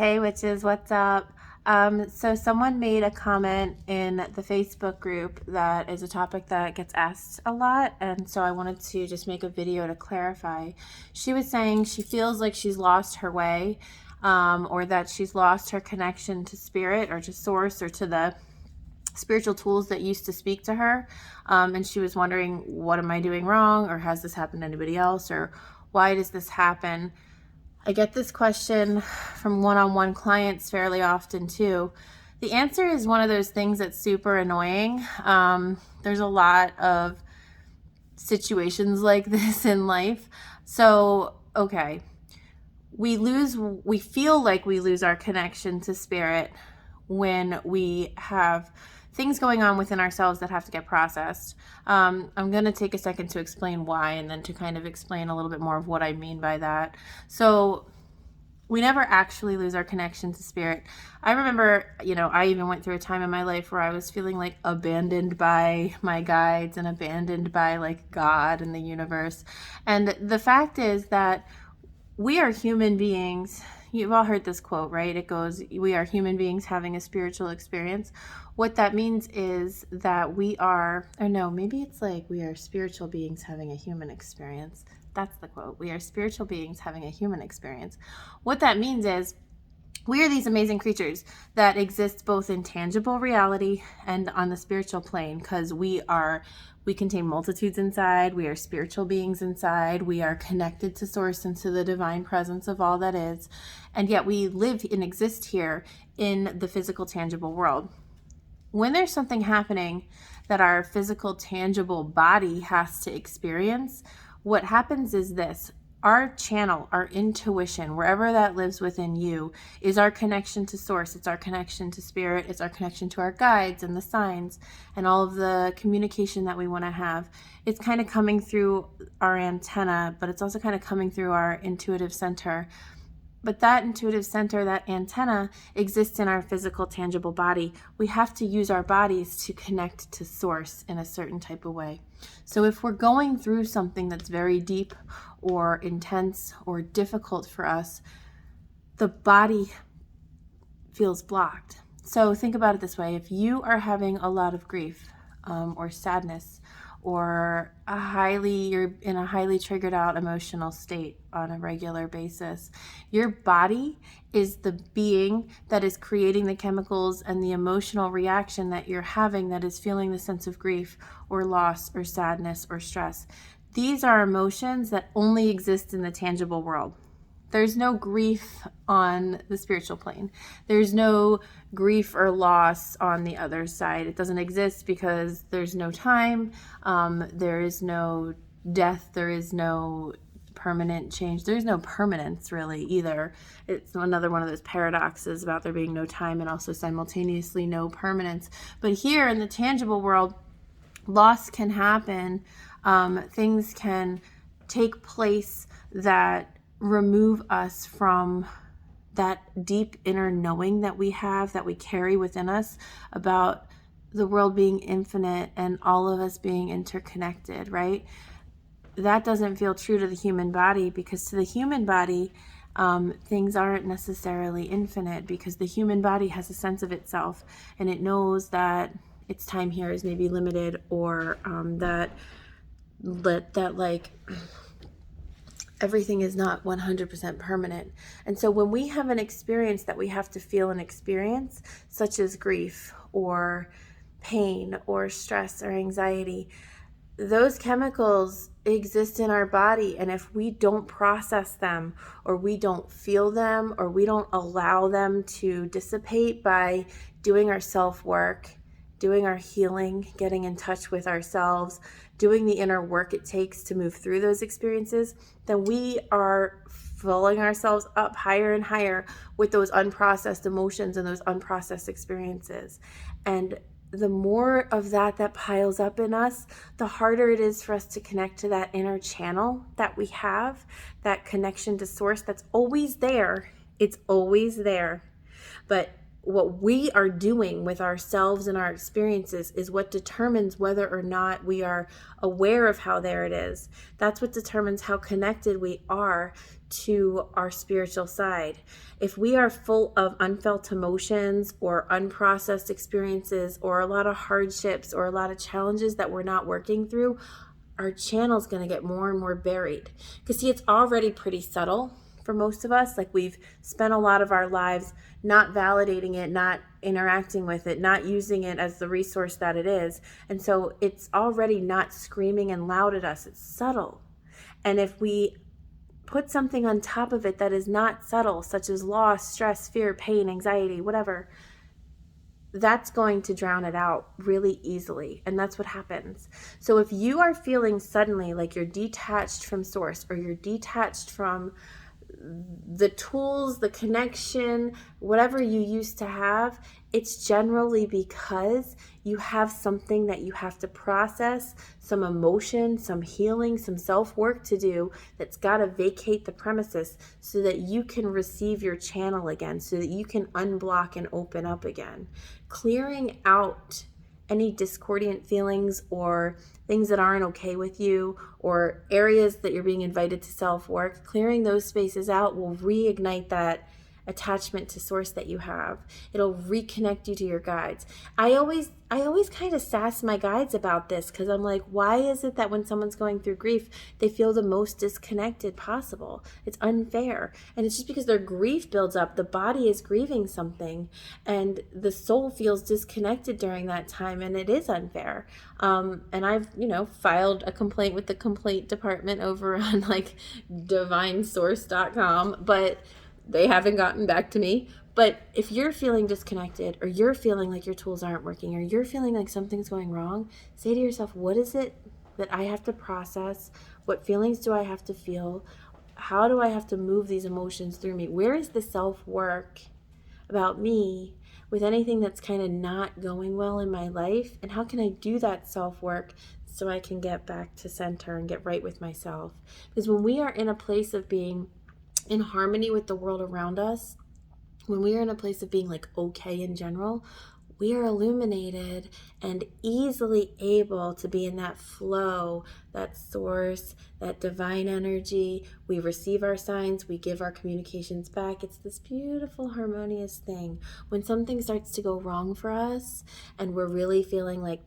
Hey witches, what's up? So someone made a comment in the Facebook group that is a topic that gets asked a lot, and so I wanted to just make a video to clarify. She was saying she feels like she's lost her way, or that she's lost her connection to spirit or to source or to the spiritual tools that used to speak to her. And she was wondering, what am I doing wrong? Or has this happened to anybody else? Or why does this happen? I get this question from one-on-one clients fairly often too. The answer is one of those things that's super annoying. There's a lot of situations like this in life. So, okay, we feel like we lose our connection to spirit when we have things going on within ourselves that have to get processed. I'm going to take a second to explain why, and then to kind of explain a little bit more of what I mean by that. So we never actually lose our connection to spirit. I remember, I even went through a time in my life where I was feeling like abandoned by my guides and abandoned by like God and the universe. And the fact is that we are human beings. You've all heard this quote, right? It goes, we are human beings having a spiritual experience. What that means is that we are spiritual beings having a human experience. That's the quote. We are spiritual beings having a human experience. What that means is we are these amazing creatures that exist both in tangible reality and on the spiritual plane, because we contain multitudes inside. We are spiritual beings inside. We are connected to source and to the divine presence of all that is. And yet we live and exist here in the physical, tangible world. When there's something happening that our physical, tangible body has to experience, what happens is this. Our channel, our intuition, wherever that lives within you, is our connection to source. It's our connection to spirit. It's our connection to our guides and the signs and all of the communication that we want to have. It's kind of coming through our antenna, but it's also kind of coming through our intuitive center. But that intuitive center, that antenna, exists in our physical, tangible body. We have to use our bodies to connect to source in a certain type of way. So if we're going through something that's very deep or intense or difficult for us, the body feels blocked. So think about it this way. If you are having a lot of grief or sadness, or you're in a highly triggered out emotional state on a regular basis, your body is the being that is creating the chemicals and the emotional reaction that you're having, that is feeling the sense of grief or loss or sadness or stress. These are emotions that only exist in the tangible world. There's no grief on the spiritual plane. There's no grief or loss on the other side. It doesn't exist because there's no time. There is no death. There is no permanent change. There's no permanence really either. It's another one of those paradoxes about there being no time and also simultaneously no permanence. But here in the tangible world, loss can happen. Things can take place that remove us from that deep inner knowing that we have, that we carry within us, about the world being infinite and all of us being interconnected, right? That doesn't feel true to the human body, because to the human body, things aren't necessarily infinite, because the human body has a sense of itself, and it knows that its time here is maybe limited, or that everything is not 100% permanent. And so when we have an experience that we have to feel and experience, such as grief or pain or stress or anxiety, those chemicals exist in our body. And if we don't process them, or we don't feel them, or we don't allow them to dissipate by doing our self-work, doing our healing, getting in touch with ourselves, doing the inner work it takes to move through those experiences, then we are filling ourselves up higher and higher with those unprocessed emotions and those unprocessed experiences. And the more of that piles up in us, the harder it is for us to connect to that inner channel that we have, that connection to source that's always there. It's always there. But what we are doing with ourselves and our experiences is what determines whether or not we are aware of how there it is. That's what determines how connected we are to our spiritual side. If we are full of unfelt emotions or unprocessed experiences or a lot of hardships or a lot of challenges that we're not working through, our channel is going to get more and more buried. Because see, it's already pretty subtle for most of us. Like, we've spent a lot of our lives not validating it, not interacting with it, not using it as the resource that it is. And so it's already not screaming and loud at us. It's subtle. And if we put something on top of it that is not subtle, such as loss, stress, fear, pain, anxiety, whatever, that's going to drown it out really easily. And that's what happens. So if you are feeling suddenly like you're detached from source, or you're detached from the tools, the connection, whatever you used to have, it's generally because you have something that you have to process, some emotion, some healing, some self-work to do that's got to vacate the premises so that you can receive your channel again, so that you can unblock and open up again. Clearing out any discordant feelings or things that aren't okay with you, or areas that you're being invited to self-work, clearing those spaces out will reignite that attachment to source that you have. It'll reconnect you to your guides. I always kind of sass my guides about this, because I'm like, why is it that when someone's going through grief, they feel the most disconnected possible? It's unfair. And it's just because their grief builds up. The body is grieving something, and the soul feels disconnected during that time, and it is unfair. And I've, filed a complaint with the complaint department over on like divinesource.com, but they haven't gotten back to me. But if you're feeling disconnected, or you're feeling like your tools aren't working, or you're feeling like something's going wrong, say to yourself, what is it that I have to process? What feelings do I have to feel? How do I have to move these emotions through me? Where is the self-work about me with anything that's kind of not going well in my life? And how can I do that self-work so I can get back to center and get right with myself? Because when we are in a place of being in harmony with the world around us, when we are in a place of being like okay in general, we are illuminated and easily able to be in that flow, that source, that divine energy. We receive our signs, we give our communications back. It's this beautiful, harmonious thing. When something starts to go wrong for us and we're really feeling like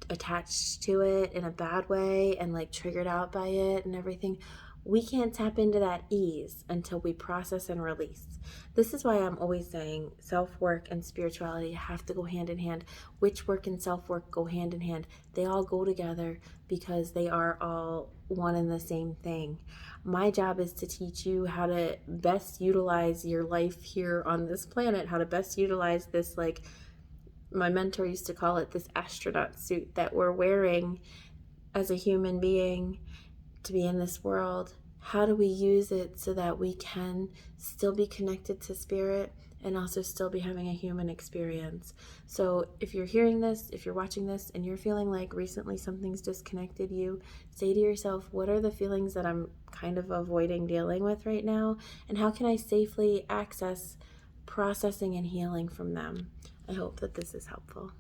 attached to it in a bad way and like triggered out by it and everything, we can't tap into that ease until we process and release. This is why I'm always saying self-work and spirituality have to go hand in hand. Witch work and self-work go hand in hand. They all go together because they are all one and the same thing. My job is to teach you how to best utilize your life here on this planet, how to best utilize this, like my mentor used to call it, this astronaut suit that we're wearing as a human being to be in this world. How do we use it so that we can still be connected to spirit and also still be having a human experience? So if you're hearing this, if you're watching this, and you're feeling like recently something's disconnected you, say to yourself, what are the feelings that I'm kind of avoiding dealing with right now? And how can I safely access processing and healing from them? I hope that this is helpful.